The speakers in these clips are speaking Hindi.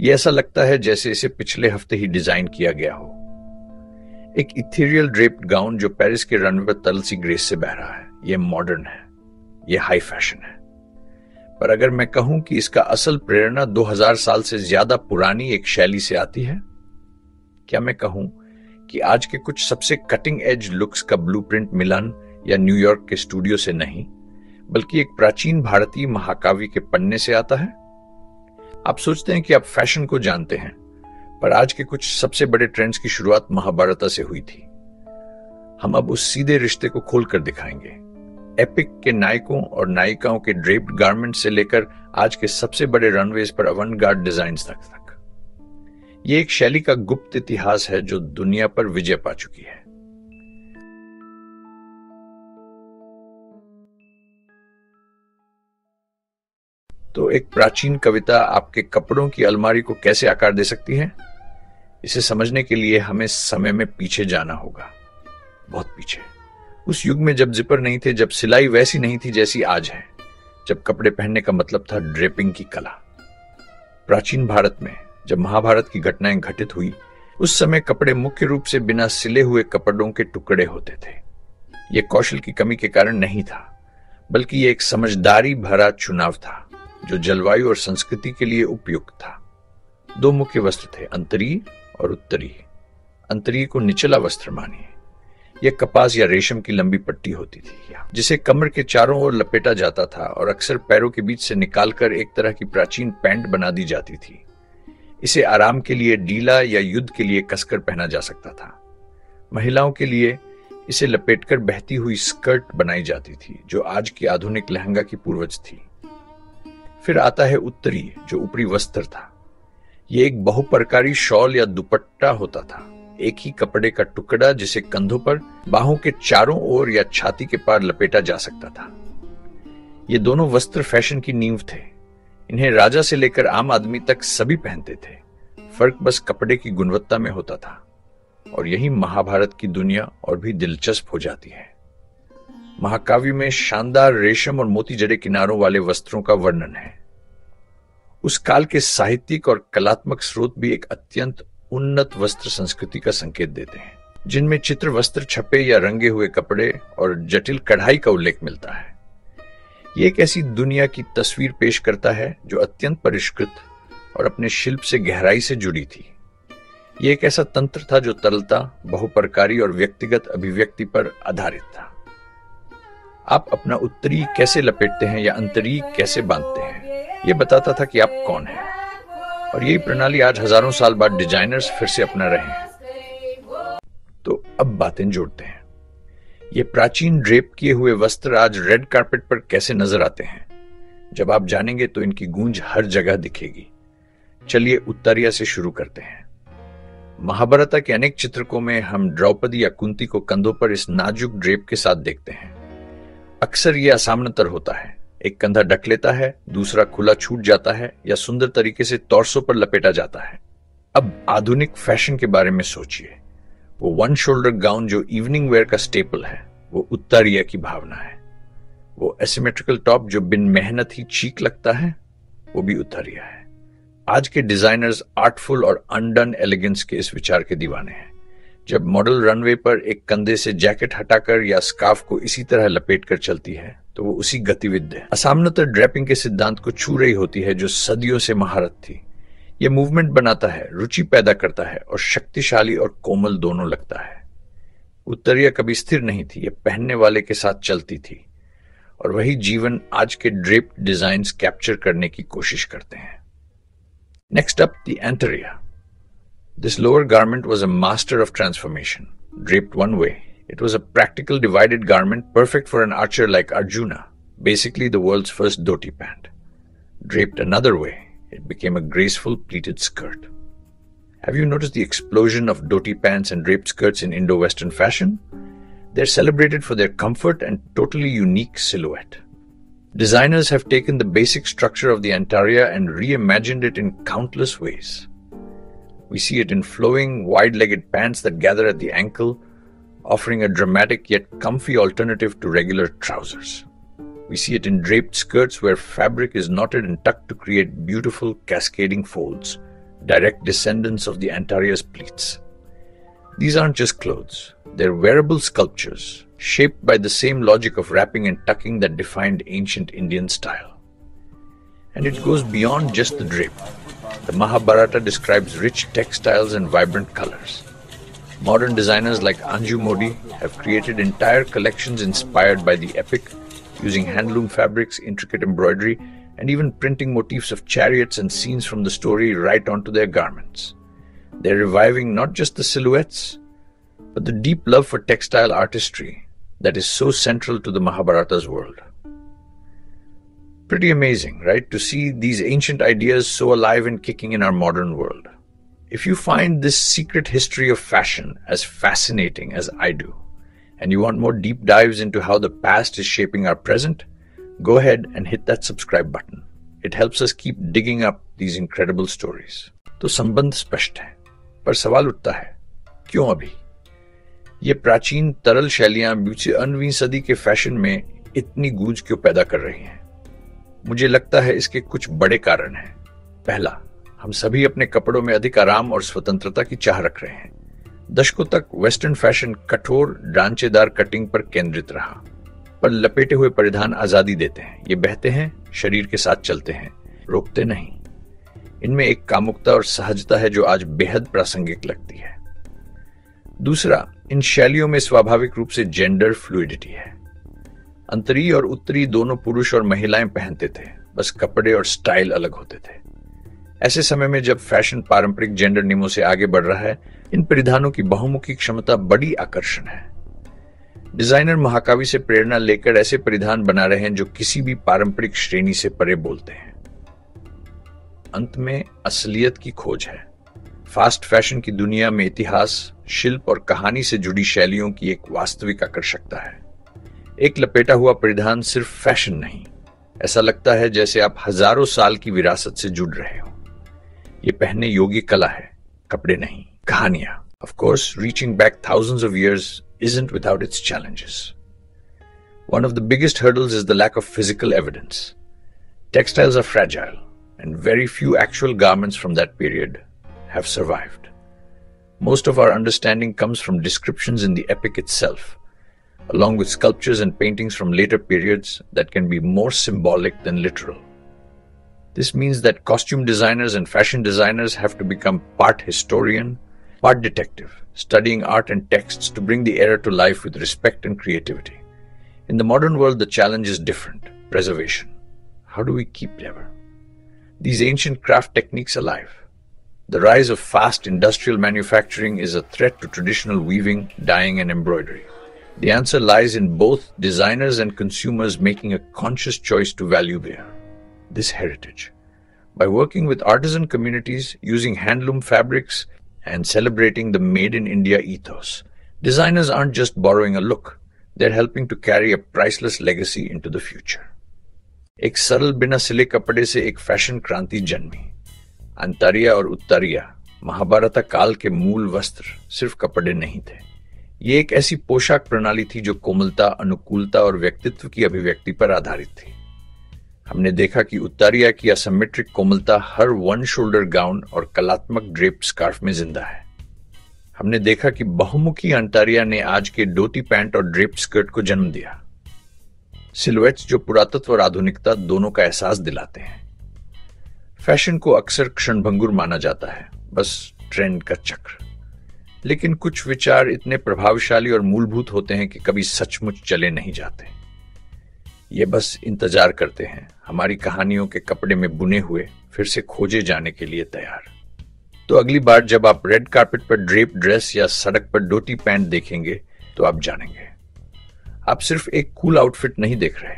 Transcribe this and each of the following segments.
ये ऐसा लगता है जैसे इसे पिछले हफ्ते ही डिजाइन किया गया हो। एक इथेरियल ड्रेप्ड गाउन जो पेरिस के रनवे पर तरल सी ग्रेस से बह रहा है। ये मॉडर्न है, ये हाई फैशन है। पर अगर मैं कहूं कि इसका असल प्रेरणा 2000 साल से ज्यादा पुरानी एक शैली से आती है, क्या मैं कहूं कि आज के कुछ सबसे कटिंग एज लुक्स का ब्लूप्रिंट मिलान या न्यूयॉर्क के स्टूडियो से नहीं, बल्कि एक प्राचीन भारतीय महाकाव्य के पन्ने से आता है? आप सोचते हैं कि आप फैशन को जानते हैं, पर आज के कुछ सबसे बड़े ट्रेंड्स की शुरुआत महाभारत से हुई थी। हम अब उस सीधे रिश्ते को खोलकर दिखाएंगे। एपिक के नायकों और नायिकाओं के ड्रेप्ड गारमेंट से लेकर आज के सबसे बड़े रनवेज पर अवंटगार्ड डिजाइन्स तक। ये एक शैली का गुप्त इतिहास है जो दुनिया पर विजय पा चुकी है। तो एक प्राचीन कविता आपके कपड़ों की अलमारी को कैसे आकार दे सकती है? इसे समझने के लिए हमें समय में पीछे जाना होगा, बहुत पीछे। उस युग में जब जिपर नहीं थे, जब सिलाई वैसी नहीं थी जैसी आज है, जब कपड़े पहनने का मतलब था ड्रेपिंग की कला। प्राचीन भारत में जब महाभारत की घटनाएं घटित हुई, उस समय कपड़े मुख्य रूप से बिना सिले हुए कपड़ों के टुकड़े होते थे। यह कौशल की कमी के कारण नहीं था, बल्कि यह एक समझदारी भरा चुनाव था जो जलवायु और संस्कृति के लिए उपयुक्त था। दो मुख्य वस्त्र थे, अंतरीय और उत्तरीय। अंतरीय को निचला वस्त्र मानिए। यह कपास या रेशम की लंबी पट्टी होती थी जिसे कमर के चारों ओर लपेटा जाता था और अक्सर पैरों के बीच से निकालकर एक तरह की प्राचीन पैंट बना दी जाती थी। इसे आराम के लिए ढीला या युद्ध के लिए कसकर पहना जा सकता था। महिलाओं के लिए इसे लपेटकर बहती हुई स्कर्ट बनाई जाती थी जो आज की आधुनिक लहंगा की पूर्वज थी। फिर आता है उत्तरीय जो ऊपरी वस्त्र था। यह एक बहुप्रकारी शॉल या दुपट्टा होता था, एक ही कपड़े का टुकड़ा जिसे कंधों पर, बाहों के चारों ओर या छाती के पार लपेटा जा सकता था। ये दोनों वस्त्र फैशन की नींव थे। इन्हें राजा से लेकर आम आदमी तक सभी पहनते थे। फर्क बस कपड़े की गुणवत्ता में होता था। और यही महाभारत की दुनिया और भी दिलचस्प हो जाती है। महाकाव्य में शानदार रेशम और मोती जड़े किनारों वाले वस्त्रों का वर्णन है। उस काल के साहित्यिक और कलात्मक स्रोत भी एक अत्यंत उन्नत वस्त्र संस्कृति का संकेत देते हैं, जिनमें चित्र वस्त्र छपे या रंगे हुए कपड़े और जटिल कढ़ाई का उल्लेख मिलता है। ये एक ऐसी दुनिया की तस्वीर पेश करता है जो अत्यंत परिष्कृत और अपने शिल्प से गहराई से जुड़ी थी। ये एक ऐसा तंत्र था जो तरलता, बहुप्रकारी और व्यक्तिगत अभिव्यक्ति पर आधारित था। आप अपना उत्तरी कैसे लपेटते हैं या अंतरी कैसे बांधते हैं, यह बताता था कि आप कौन हैं। और यही प्रणाली आज हजारों साल बाद डिजाइनर्स फिर से अपना रहे हैं। तो अब बातें जोड़ते हैं। ये प्राचीन ड्रेप किए हुए वस्त्र आज रेड कार्पेट पर कैसे नजर आते हैं? जब आप जानेंगे तो इनकी गूंज हर जगह दिखेगी। चलिए उत्तरीय से शुरू करते हैं। महाभारत के अनेक चित्रकों में हम द्रौपदी या कुंती को कंधों पर इस नाजुक ड्रेप के साथ देखते हैं। अक्सर यह असामान्यतर होता है, एक कंधा ढक लेता है, दूसरा खुला छूट जाता है या सुंदर तरीके से टॉर्सो पर लपेटा जाता है। अब आधुनिक फैशन के बारे में सोचिए। वो वन शोल्डर गाउन जो इवनिंग वेयर का स्टेपल है, वो उत्तरीय की भावना है। वो एसिमेट्रिकल टॉप जो बिन मेहनत ही चीक लगता है, वो भी उत्तरीय है। आज के डिजाइनर्स आर्टफुल और अनडन एलिगेंस के इस विचार के दीवाने हैं। जब मॉडल रनवे पर एक कंधे से जैकेट हटाकर या स्कार्फ को इसी तरह लपेटकर चलती है, तो वो उसी गतिविधि असामान्य ड्रेपिंग के सिद्धांत को छू रही होती है जो सदियों से महारत थी। यह मूवमेंट बनाता है, रुचि पैदा करता है और शक्तिशाली और कोमल दोनों लगता है। उत्तरीय कभी स्थिर नहीं थी, यह पहनने वाले के साथ चलती थी। और वही जीवन आज के ड्रेप डिजाइन्स कैप्चर करने की कोशिश करते हैं। Next up, the anterior. This lower garment was a master of transformation. Draped one way, it was a practical divided garment perfect for an archer like Arjuna, basically the world's first dhoti pant. Draped another way, it became a graceful pleated skirt. Have you noticed the explosion of dhoti pants and draped skirts in Indo-Western fashion? They're celebrated for their comfort and totally unique silhouette. Designers have taken the basic structure of the anterior and reimagined it in countless ways. We see it in flowing, wide-legged pants that gather at the ankle, offering a dramatic yet comfy alternative to regular trousers. We see it in draped skirts where fabric is knotted and tucked to create beautiful, cascading folds, direct descendants of the Antaria's pleats. These aren't just clothes, they're wearable sculptures, shaped by the same logic of wrapping and tucking that defined ancient Indian style. And it goes beyond just the drape. The Mahabharata describes rich textiles and vibrant colors. Modern designers like Anju Modi have created entire collections inspired by the epic, using handloom fabrics, intricate embroidery, and even printing motifs of chariots and scenes from the story right onto their garments. They're reviving not just the silhouettes, but the deep love for textile artistry that is so central to the Mahabharata's world. Pretty amazing, right? To see these ancient ideas so alive and kicking in our modern world. If you find this secret history of fashion as fascinating as I do, and you want more deep dives into how the past is shaping our present, go ahead and hit that subscribe button. It helps us keep digging up these incredible stories. तो संबंध स्पष्ट है, पर सवाल उठता है, क्यों अभी? ये प्राचीन तरल शैलियां 20वीं सदी के फैशन में इतनी गूंज क्यों पैदा कर रही हैं? मुझे लगता है इसके कुछ बड़े कारण हैं। पहला, हम सभी अपने कपड़ों में अधिक आराम और स्वतंत्रता की चाह रख रहे हैं। दशकों तक वेस्टर्न फैशन कठोर ढांचेदार कटिंग पर केंद्रित रहा, पर लपेटे हुए परिधान आजादी देते हैं। ये बहते हैं, शरीर के साथ चलते हैं, रोकते नहीं। इनमें एक कामुकता और सहजता है जो आज बेहद प्रासंगिक लगती है। दूसरा, इन शैलियों में स्वाभाविक रूप से जेंडर फ्लूइडिटी है। अंतरी और उत्तरी दोनों पुरुष और महिलाएं पहनते थे, बस कपड़े और स्टाइल अलग होते थे। ऐसे समय में जब फैशन पारंपरिक जेंडर नियमों से आगे बढ़ रहा है, इन परिधानों की बहुमुखी क्षमता बड़ी आकर्षण है। डिजाइनर महाकाव्य से प्रेरणा लेकर ऐसे परिधान बना रहे हैं जो किसी भी पारंपरिक श्रेणी से परे बोलते हैं। अंत में असलियत की खोज है। फास्ट फैशन की दुनिया में इतिहास, शिल्प और कहानी से जुड़ी शैलियों की एक वास्तविक आकर्षकता है। एक लपेटा हुआ परिधान सिर्फ फैशन नहीं, ऐसा लगता है जैसे आप हजारों साल की विरासत से जुड़ रहे हो। ये पहनने योग्य कला है, कपड़े नहीं, कहानियां। Of course, reaching back thousands of years isn't without its challenges. One of the biggest hurdles is the lack of physical evidence. Textiles are fragile, and very few actual garments from that period have survived. Most of our understanding comes from descriptions in the epic itself, along with sculptures and paintings from later periods that can be more symbolic than literal. This means that costume designers and fashion designers have to become part historian, part detective, studying art and texts to bring the era to life with respect and creativity. In the modern world, the challenge is different: preservation. How do we keep these ancient craft techniques alive? The rise of fast industrial manufacturing is a threat to traditional weaving, dyeing, and embroidery. The answer lies in both designers and consumers making a conscious choice to value this heritage. By working with artisan communities, using handloom fabrics, and celebrating the Made in India ethos, designers aren't just borrowing a look, they're helping to carry a priceless legacy into the future. एक सरल बिना सिले कपड़े से एक फैशन क्रांति जन्मी। अंतरिया और उत्तरिया महाभारत काल के मूल वस्त्र सिर्फ कपड़े नहीं थे। ये एक ऐसी पोशाक प्रणाली थी जो कोमलता, अनुकूलता और व्यक्तित्व की अभिव्यक्ति पर आधारित थी। हमने देखा कि उत्तरिया की असिमेट्रिक कोमलता हर वन शोल्डर गाउन और कलात्मक ड्रेप स्कार्फ में जिंदा है। हमने देखा कि बहुमुखी अंतरिया ने आज के धोती पैंट और ड्रेप स्कर्ट को जन्म दिया। सिलुएट्स जो पुरातत्व और आधुनिकता दोनों का एहसास दिलाते हैं। फैशन को अक्सर क्षणभंगुर माना जाता है, बस ट्रेंड का चक्र। लेकिन कुछ विचार इतने प्रभावशाली और मूलभूत होते हैं कि कभी सचमुच चले नहीं जाते। ये बस इंतजार करते हैं, हमारी कहानियों के कपड़े में बुने हुए फिर से खोजे जाने के लिए तैयार। तो अगली बार जब आप रेड कार्पेट पर ड्रेप ड्रेस या सड़क पर धोती पैंट देखेंगे तो आप जानेंगे, आप सिर्फ एक कूल आउटफिट नहीं देख रहे,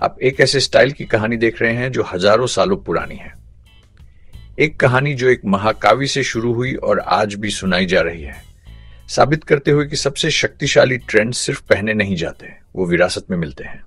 आप एक ऐसे स्टाइल की कहानी देख रहे हैं जो हजारों सालों पुरानी है। एक कहानी जो एक महाकाव्य से शुरू हुई और आज भी सुनाई जा रही है, साबित करते हुए कि सबसे शक्तिशाली ट्रेंड्स सिर्फ पहने नहीं जाते, वो विरासत में मिलते हैं।